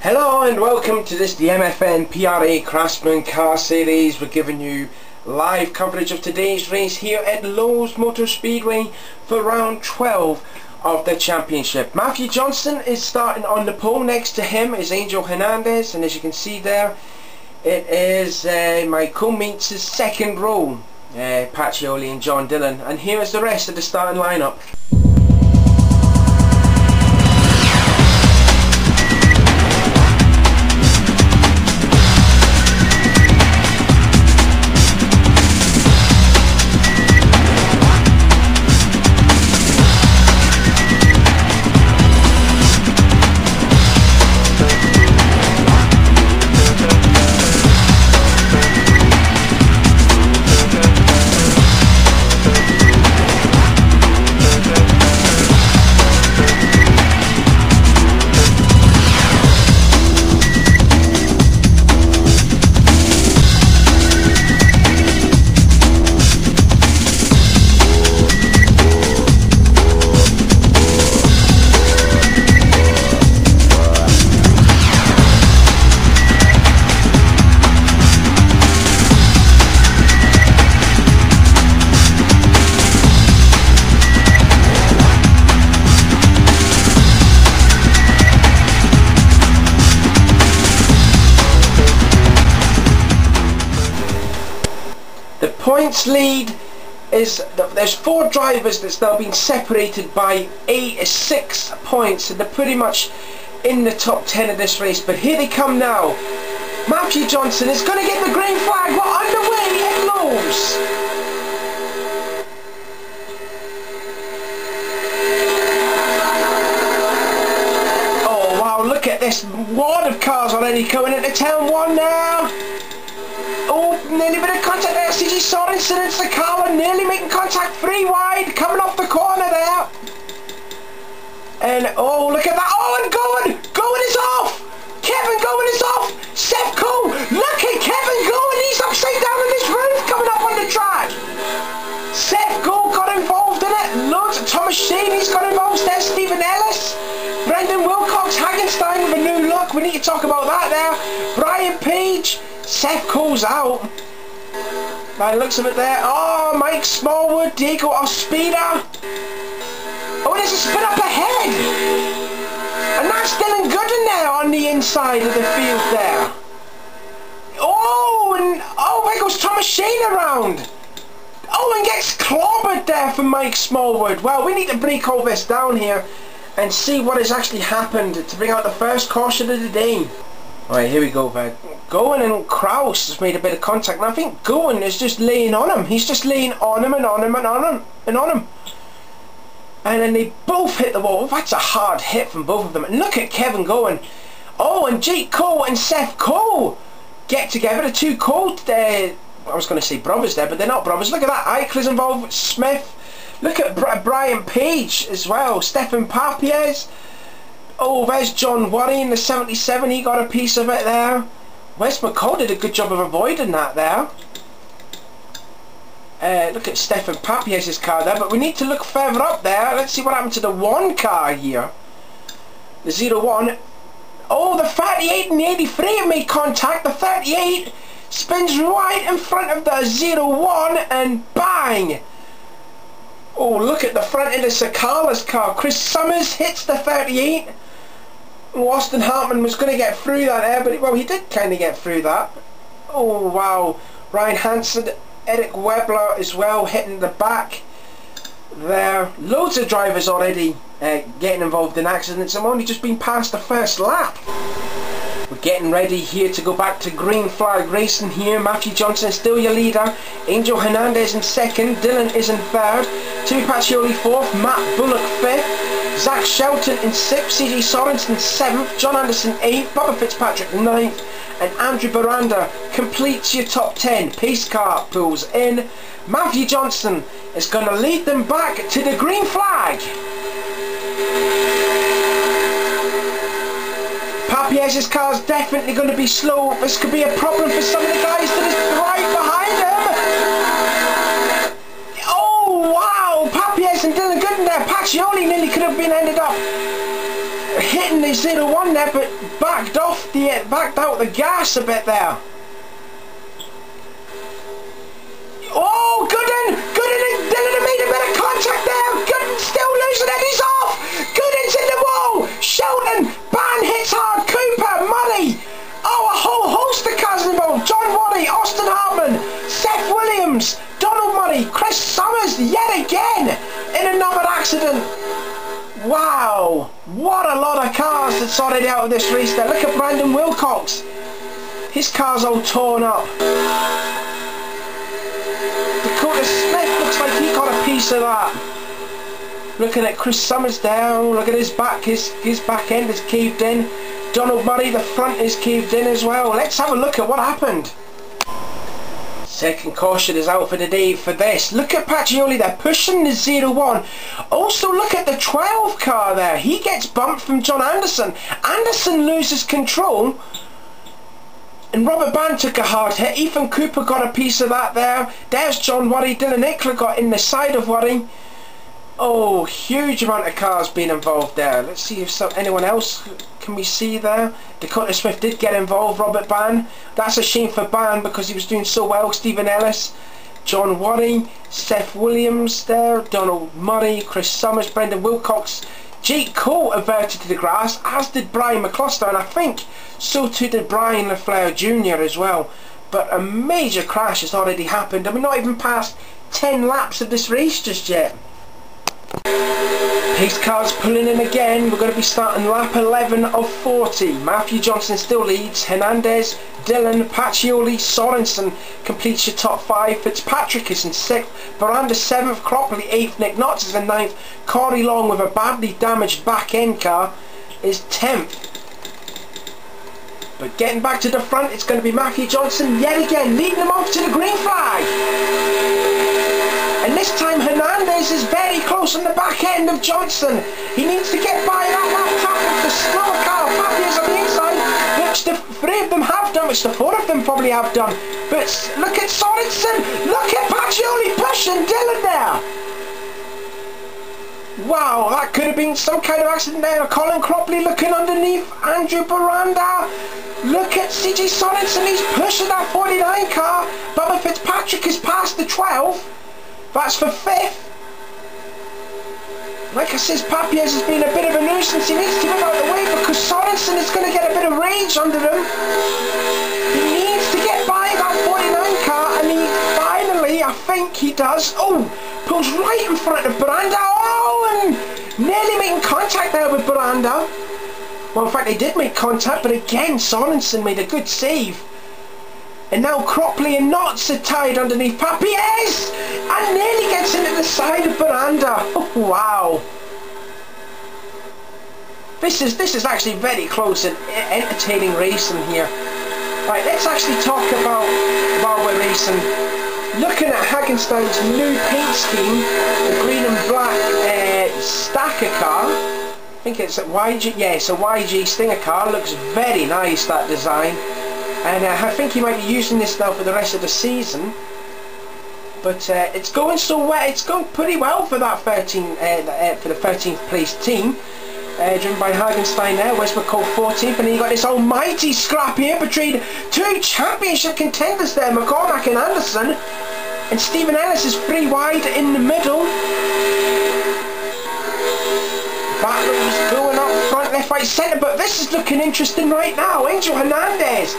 Hello and welcome to the MFNPRA Craftsman car series. We're giving you live coverage of today's race here at Lowes Motor Speedway for round 12 of the championship. Matthew Johnson is starting on the pole. Next to him is Angel Hernandez, and as you can see there, it is my co-mates' second row, Pacioli and John Dillon, and here is the rest of the starting lineup. Points lead is there's 4 drivers that's now been separated by 6 points, and they're pretty much in the top 10 of this race. But here they come now. Matthew Johnson is going to get the green flag. We're underway at Lowes. Oh wow, look at this wad of cars already coming into turn 1 now. Oh, nearly bit of contact there. CG Sorensen and Sakala nearly making contact 3 wide, coming off the corner there. And oh, look at that. Oh, and Gowan is off. Kevin Gowan is off. Seth Cole, look at Kevin Gowan. He's upside down on this roof coming up on the track. Seth Cole got involved in it. Loads of Thomas Shane, he's got involved there. Stephen Ellis, Brendan Wilcox, Hagenstein with a new look. We need to talk about that there. Brian Page. Seth Cole's out. By the looks of it there. Oh, Mike Smallwood, Diego Ospina. Oh, there's a spin up ahead. And that's Dylan Gooden there on the inside of the field there. Oh, and oh, there goes Thomas Shane around. Oh, and gets clobbered there from Mike Smallwood. Well, we need to break all this down here and see what has actually happened to bring out the first caution of the day. Alright, here we go, Ved. Gowan and Kraus has made a bit of contact, and I think Gowan is just laying on him. He's just laying on him and on him and on him and on him. And then they both hit the wall. That's a hard hit from both of them. And look at Kevin Gowan. Oh, and Jake Cole and Seth Cole get together. The 2 Cole, I was going to say brothers there, but they're not brothers. Look at that. Eichler's involved with Smith. Look at Brian Page as well. Stefan Papiez. Oh, there's John Worry in the 77, he got a piece of it there. Wes McCall did a good job of avoiding that there. Look at Stefan Papiez's car there, but we need to look further up there. Let's see what happened to the 1 car here. The 01. Oh, the 38 and the 83 have made contact. The 38 spins right in front of the 01 and bang! Oh, look at the front end of Sakala's car. Chris Summers hits the 38. Austin Hartman was going to get through that there, but well, he did kind of get through that. Oh wow, Ryan Hansen, Eric Webler as well hitting the back there. Loads of drivers already getting involved in accidents. I'm only just been past the first lap. We're getting ready here to go back to green flag racing here. Matthew Johnson is still your leader. Angel Hernandez in 2nd. Dylan is in 3rd. Timmy Pacioli 4th. Matt Bullock 5th. Zach Shelton in 6th. CJ Sorensen 7th. John Anderson 8th. Bubba Fitzpatrick 9th. And Andrew Baranda completes your top 10. Pace car pulls in. Matthew Johnson is going to lead them back to the green flag. Papiez's car's definitely going to be slow. This could be a problem for some of the guys that is right behind him. Oh wow, Papiez and Dylan Gooden there. Pacioli nearly could have been ended up hitting the 0-1 there, but backed out the gas a bit there. Oh, Gooden and Dillon have made a bit of contact there. Gooden still losing it, he's off. Gooden's in the wall. Shelton, Ban hits hard. Cooper, Murray. Oh, a whole host of cars involved. John Waddy, Austin Hartman, Seth Williams, Donald Murray, Chris Summers yet again in another accident. Wow, what a lot of cars that sorted out of this race there. Look at Brandon Wilcox. His car's all torn up. Dakota Smith looks like he got a piece of that. Looking at Chris Summers down, look at his back, his back end is caved in. Donald Murray, the front is caved in as well. Let's have a look at what happened. Second caution is out for the day for this. Look at Pacioli there, pushing the 0-1. Also look at the 12 car there. He gets bumped from John Anderson. Anderson loses control. And Robert Ban took a hard hit. Ethan Cooper got a piece of that there. There's John Worry. Dylan Ickler got in the side of Worry. Oh, huge amount of cars being involved there. Let's see if anyone else can we see there. Dakota Smith did get involved. Robert Ban. That's a shame for Ban because he was doing so well. Stephen Ellis, John Worry, Seth Williams there, Donald Murray, Chris Summers, Brendan Wilcox. Jake Cole averted to the grass, as did Brian McCluster, and I think so too did Brian LaFleur Jr. as well. But a major crash has already happened, and we're not even past 10 laps of this race just yet. Pace cars pulling in again. We're going to be starting lap 11 of 40. Matthew Johnson still leads. Hernandez, Dillon, Pacioli, Sorensen completes your top 5. Fitzpatrick is in 6th. Baranda 7th. Cropley 8th. Nick Knotts is in 9th. Corey Long with a badly damaged back end car is 10th. But getting back to the front, it's going to be Matthew Johnson yet again, leading them off to the green flag. And this time Hernandez is very close on the back end of Johnson. He needs to get by that lap trap with the slower car. Papiers on the inside, which the 3 of them have done, which the 4 of them probably have done. But look at Sorensen, look at Pacioli pushing Dillon there. Wow, that could have been some kind of accident there. Colin Cropley looking underneath Andrew Baranda. Look at CJ Sorensen, he's pushing that 49 car. Bubba Fitzpatrick is past the 12. That's for 5th. Like I says, Papiers has been a bit of a nuisance. He needs to move out of the way because Sorensen is going to get a bit of rage under him. He needs to get by that 49 car, and he finally, I think he does. Oh, pulls right in front of Baranda. Oh, and nearly making contact there with Baranda. Well, in fact, they did make contact, but again, Sorensen made a good save. And now Cropley and Knotts are tied underneath Papiers, and nearly gets into the side of Baranda. Oh, wow. This is actually very close and entertaining racing here. Right, let's actually talk about while we're racing. Looking at Hagenstein's new paint scheme, the green and black stacker car. I think it's a YG, yeah, it's a YG Stinger car. Looks very nice, that design. And I think he might be using this now for the rest of the season. But it's going so well. It's going pretty well for that for the 13th place team, driven by Hagenstein there. Wes McCall 14th, and then you got this almighty scrap here between 2 championship contenders there, McCormack and Anderson. And Stephen Ellis is 3 wide in the middle. Battles going up front, left, right, centre, but this is looking interesting right now. Angel Hernandez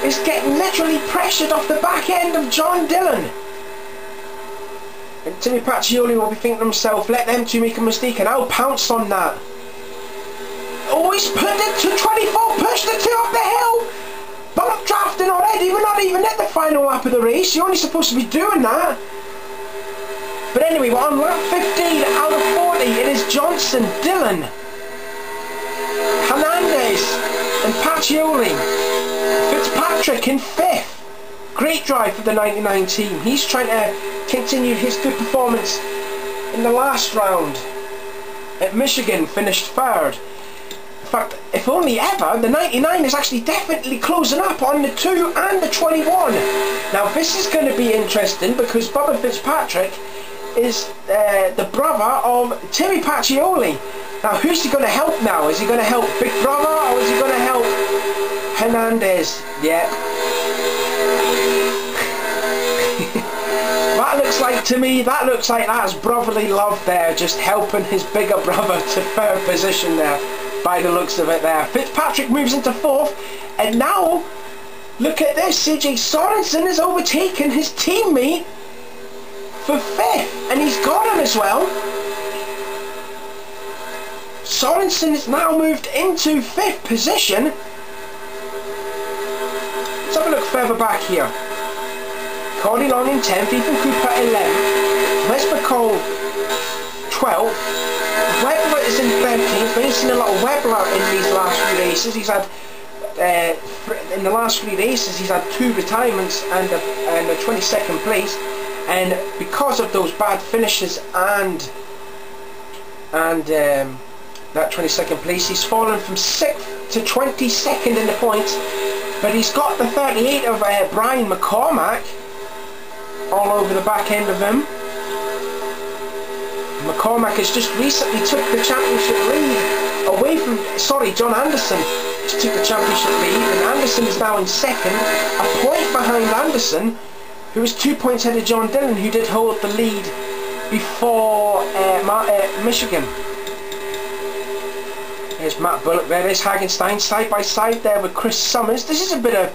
is getting literally pressured off the back end of John Dillon. And Timmy Pacioli will be thinking to himself, let them 2 make a mistake and I'll pounce on that. Oh, he's put it to 24, pushed the 2 up the hill. Bump drafting already, we're not even at the final lap of the race. You're only supposed to be doing that. But anyway, we're on lap 15 out of 40. It is Johnson, Dillon, Hernandez and Pacioli. Fitzpatrick in 5th. Great drive for the 99 team. He's trying to continue his good performance in the last round at Michigan, finished 3rd. In fact, if only ever, the 99 is actually definitely closing up on the 2 and the 21. Now this is going to be interesting because Bubba Fitzpatrick is the brother of Timmy Pacioli. Now who's he going to help now? Is he going to help Big Brother or is he going to help Hernandez? Yeah. That looks like, to me, that looks like that's brotherly love there, just helping his bigger brother to third position there, by the looks of it there. Fitzpatrick moves into fourth, and now, look at this, CJ Sorensen has overtaken his teammate for fifth, and he's got him as well. Sorensen has now moved into fifth position. Let's have a look further back here. Cody Long in 10th, Ethan Cooper 11th, Wes McCall 12th, Webber is in 13th. We've seen a lot of Webber in these last few races. He's had, in the last 3 races, he's had 2 retirements and a 22nd place. And because of those bad finishes and that 22nd place, he's fallen from 6th to 22nd in the points. But he's got the 38 of Brian McCormack all over the back end of him. McCormack has just recently took the championship lead away from, John Anderson just took the championship lead, and Anderson is now in second, a point behind Anderson, who is 2 points ahead of John Dillon, who did hold the lead before Michigan. There's Matt Bullock there, there's Hagenstein side by side there with Chris Summers. This is a bit of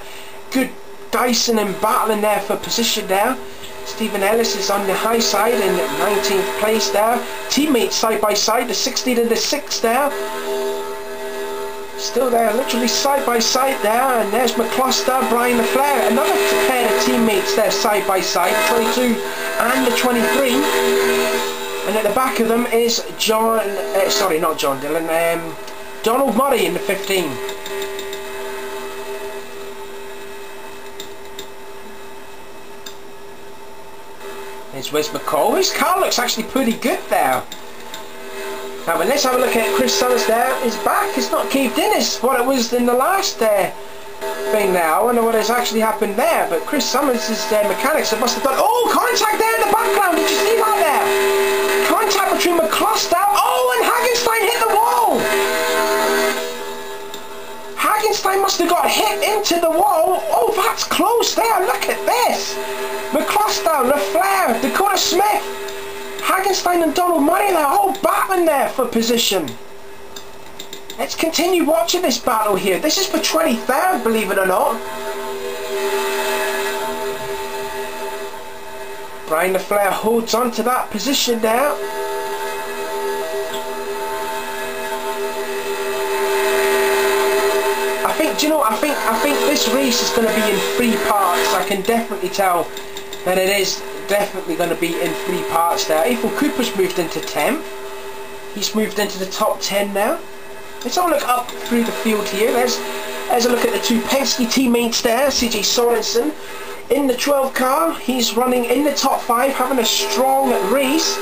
good dicing and battling there for position there. Stephen Ellis is on the high side in 19th place there. Teammates side by side, the 16th and the 6th there. Still there, literally side by side there. And there's McCluster, Brian LaFleur. Another pair of teammates there side by side, the 22 and the 23. And at the back of them is not John Dillon, Donald Murray in the 15. There's Wes McCall. His car looks actually pretty good there. Now let's have a look at Chris Summers there. His back is not caved in as what it was in the last thing there. I wonder what has actually happened there. But Chris Summers' mechanics must have done... Oh, contact there in the background. Did you see that there? Contact between McCluster. Oh, and Hagenstein hit the wall. Hagenstein must have got hit into the wall. Oh, that's close there. Look at this. McCluster, LaFleur, Dakota Smith, Hagenstein and Donald Murray, they're all battling there for position. Let's continue watching this battle here. This is for 23rd, believe it or not. Brian LaFleur holds on to that position there. I think this race is going to be in 3 parts. I can definitely tell that it is definitely going to be in 3 parts there. Ethan Cooper's moved into 10th. He's moved into the top 10 now. Let's have a look up through the field here. There's a look at the 2 Penske teammates there. CJ Sorensen in the 12 car. He's running in the top 5, having a strong race,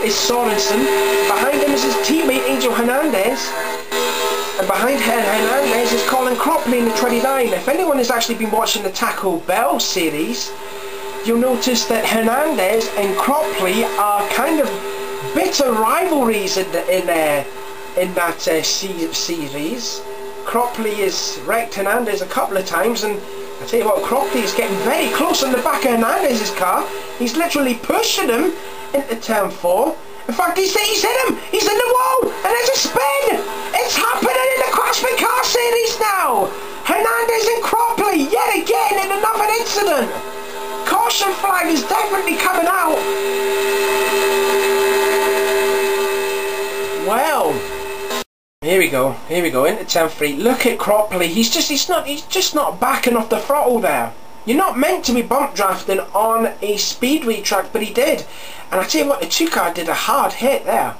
is Sorensen. Behind him is his teammate Angel Hernandez. And behind Hernandez is Colin Cropley in the 29. If anyone has actually been watching the Taco Bell series, you'll notice that Hernandez and Cropley are kind of bitter rivalries in that series. Cropley has wrecked Hernandez a couple of times, and I tell you what, Cropley is getting very close on the back of Hernandez's car. He's literally pushing him into turn 4. In fact, he's hit him! He's in the wall! And there's a spin! It's happening in the Craftsman car series now! Hernandez and Cropley yet again in another incident! Caution flag is definitely coming out! Well, here we go into turn 3. Look at Cropley. He's just not backing off the throttle there. You're not meant to be bump drafting on a speedway track, but he did. And I tell you what, the 2 car did a hard hit there.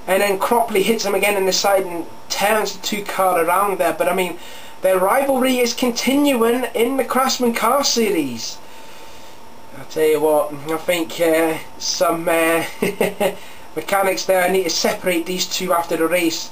And then Cropley hits him again in the side and turns the 2 car around there. But I mean, their rivalry is continuing in the Craftsman car series. I tell you what, I think some mechanics there need to separate these 2 after the race.